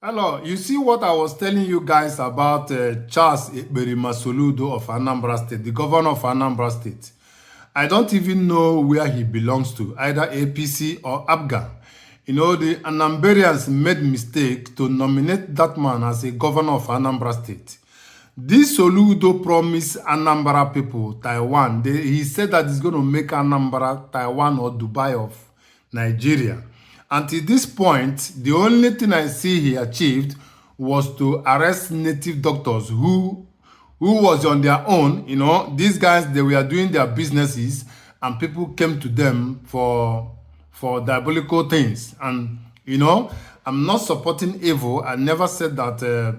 Hello, you see what I was telling you guys about Charles Soludo of Anambra State, the governor of Anambra State. I don't even know where he belongs to, either APC or ABGA. You know, the Anambarians made mistake to nominate that man as a governor of Anambra State. This Soludo promised Anambra people Taiwan. He said that he's going to make Anambra Taiwan or Dubai of Nigeria. Until this point, the only thing I see he achieved was to arrest native doctors who was on their own. You know, these guys, they were doing their businesses and people came to them for diabolical things. And, you know, I'm not supporting evil. I never said that the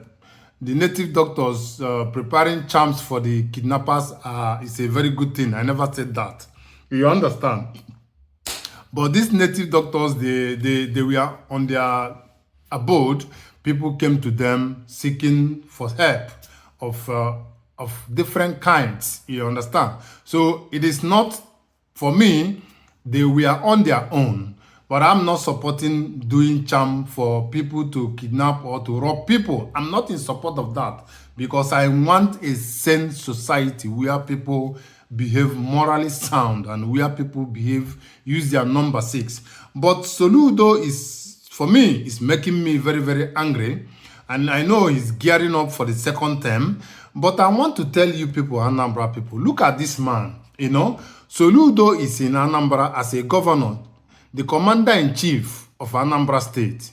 native doctors preparing charms for the kidnappers is a very good thing. I never said that. You understand? But these native doctors, they were on their abode. People came to them seeking for help of different kinds. You understand? So it is not, for me, they were on their own. But I'm not supporting doing charm for people to kidnap or to rob people. I'm not in support of that because I want a sane society where people behave morally sound and where people use their number 6. But Soludo is, for me, is making me very, very angry. And I know he's gearing up for the second term. But I want to tell you people, Anambra people, look at this man. You know, Soludo is in Anambra as a governor, the commander-in-chief of Anambra State.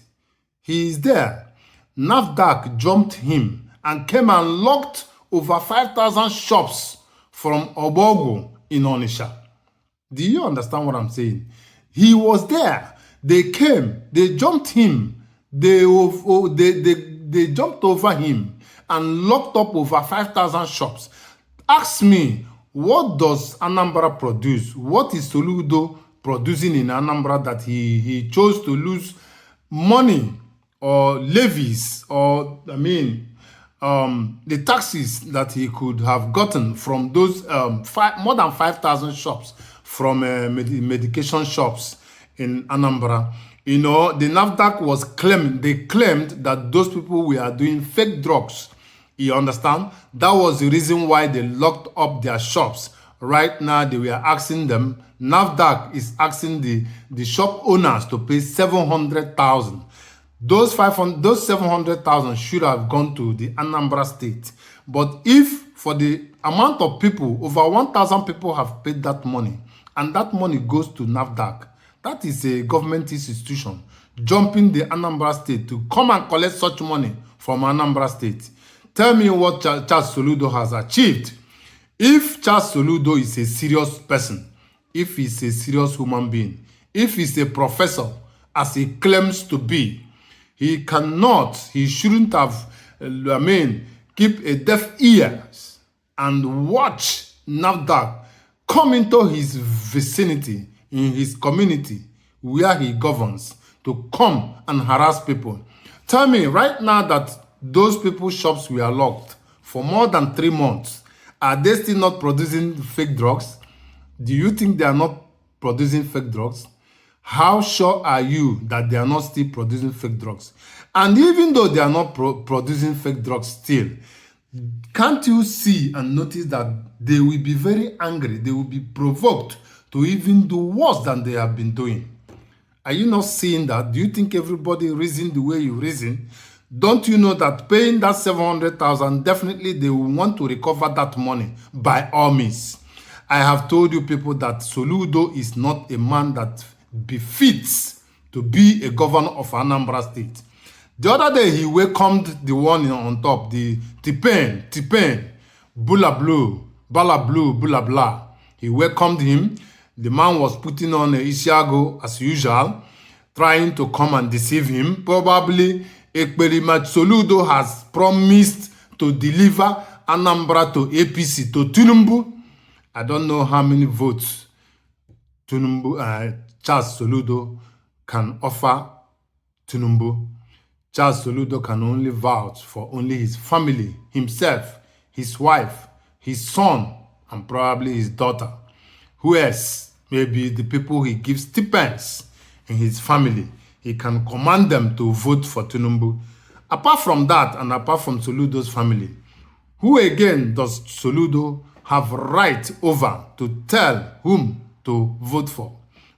He is there. NAFDAC jumped him and came and locked over 5,000 shops from Obogo in Onitsha. Do you understand what I'm saying? He was there. They came. They jumped him. They jumped over him and locked up over 5,000 shops. Ask me, what does Anambra produce? What is Soludo producing in Anambra that he chose to lose money or levies or, the taxes that he could have gotten from those more than 5,000 shops from medication shops in Anambra. You know, the NAFDAC was they claimed that those people were doing fake drugs. You understand? That was the reason why they locked up their shops. Right now, they were asking them, NAFDAC is asking the shop owners to pay 700,000. Those 700,000 should have gone to the Anambra State. But if for the amount of people, over 1,000 people have paid that money, and that money goes to NAFDAC, that is a government institution jumping the Anambra State to come and collect such money from Anambra State. Tell me what Charles Soludo has achieved. If Charles Soludo is a serious person, if he's a serious human being, if he's a professor, as he claims to be, he shouldn't have, keep a deaf ears and watch NAFDAC come into his vicinity, in his community, where he governs, to come and harass people. Tell me, right now that those people's shops were locked for more than 3 months, are they still not producing fake drugs? Do you think they are not producing fake drugs? How sure are you that they are not still producing fake drugs? And even though they are not producing fake drugs still, can't you see and notice that they will be very angry? They will be provoked to even do worse than they have been doing. Are you not seeing that? Do you think everybody reason the way you reason? Don't you know that paying that 700,000, definitely they will want to recover that money by all means. I have told you people that Soludo is not a man that befits to be a governor of Anambra State. The other day, he welcomed the one on top, the Tipen, Bula Blue, Bala Blue, Bula Blah. He welcomed him. The man was putting on a Isiago as usual, trying to come and deceive him. Probably, Ekperima Soludo has promised to deliver Anambra to APC, to Tinubu. I don't know how many votes Charles Soludo can offer Tinubu. Charles Soludo can only vouch for only his family, himself, his wife, his son, and probably his daughter. Who else? Maybe the people he gives stipends in his family. He can command them to vote for Tinubu. Apart from that, and apart from Soludo's family, who again does Soludo have right over to tell whom to vote for?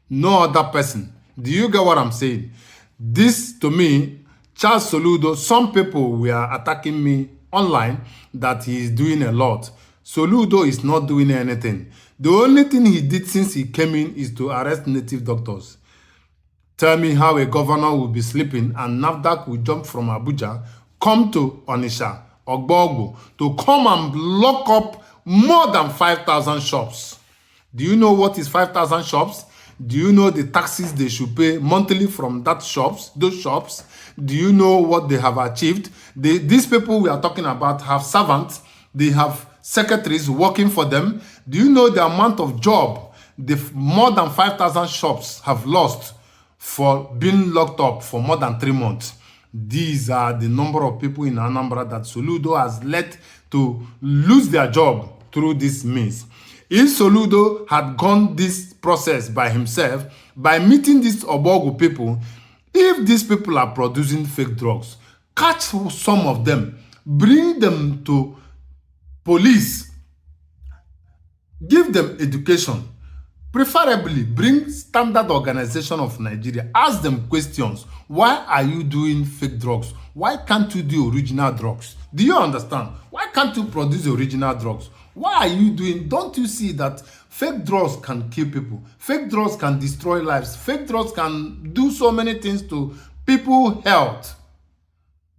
No other person. Do you get what I'm saying? This, to me, Charles Soludo, some people were attacking me online that he is doing a lot. Soludo is not doing anything. The only thing he did since he came in is to arrest native doctors. Tell me how a governor will be sleeping and NAFDAC will jump from Abuja, come to Onitsha, Ogbogu, to come and lock up more than 5,000 shops. Do you know what is 5,000 shops? Do you know the taxes they should pay monthly from those shops? Do you know what they have achieved? These people we are talking about have servants. They have secretaries working for them. Do you know the amount of job the more than 5,000 shops have lost for being locked up for more than 3 months? These are the number of people in Anambra that Soludo has led to lose their job through this means. If Soludo had gone this process by himself, by meeting these Ogbogu people, if these people are producing fake drugs, catch some of them, bring them to police, give them education, preferably bring Standard Organization of Nigeria, ask them questions. Why are you doing fake drugs? Why can't you do original drugs? Do you understand? Why can't you produce original drugs? Why are you doing? Don't you see that fake drugs can kill people? Fake drugs can destroy lives. Fake drugs can do so many things to people's health.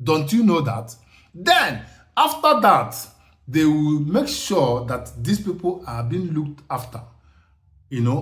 Don't you know that? Then, after that, they will make sure that these people are being looked after,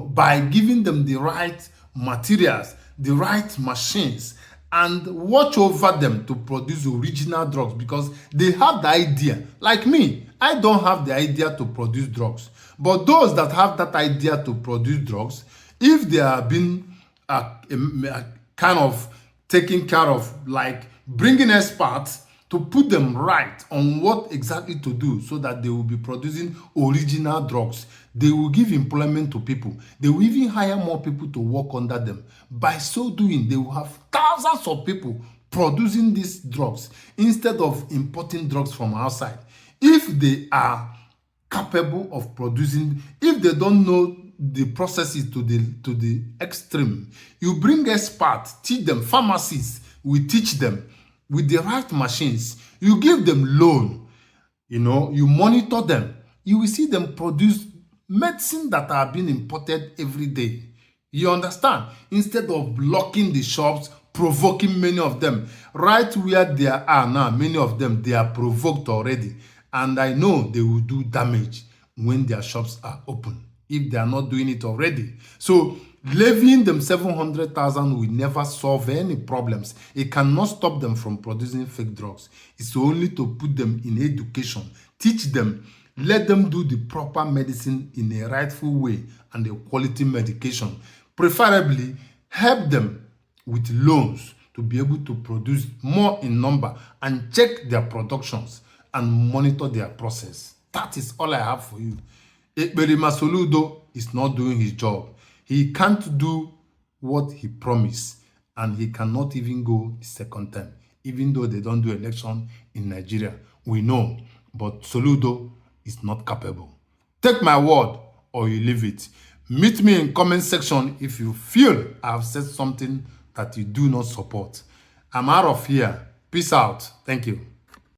by giving them the right materials, the right machines, and watch over them to produce original drugs, because they have the idea. Like me, I don't have the idea to produce drugs. But those that have that idea to produce drugs, if they are being kind of taken care of, like bringing experts to put them right on what exactly to do so that they will be producing original drugs. They will give employment to people. They will even hire more people to work under them. By so doing, they will have thousands of people producing these drugs instead of importing drugs from outside. If they are capable of producing, if they don't know the processes to the extreme, you bring experts, teach them. Pharmacists will teach them with the right machines. You give them loan, you monitor them. You will see them produce medicine that are being imported every day. You understand? Instead of blocking the shops, provoking many of them. Right where they are now, many of them, they are provoked already. And I know they will do damage when their shops are open, if they are not doing it already. So levying them 700,000 will never solve any problems. It cannot stop them from producing fake drugs. It's only to put them in education, teach them, let them do the proper medicine in a rightful way and a quality medication. Preferably, help them with loans to be able to produce more in number and check their productions and monitor their process. That is all I have for you. Ekperima Soludo is not doing his job. He can't do what he promised, and he cannot even go the second time, even though they don't do election in Nigeria. We know, but Soludo is not capable. Take my word or you leave it. Meet me in comment section if you feel I have said something that you do not support. I'm out of here. Peace out. Thank you.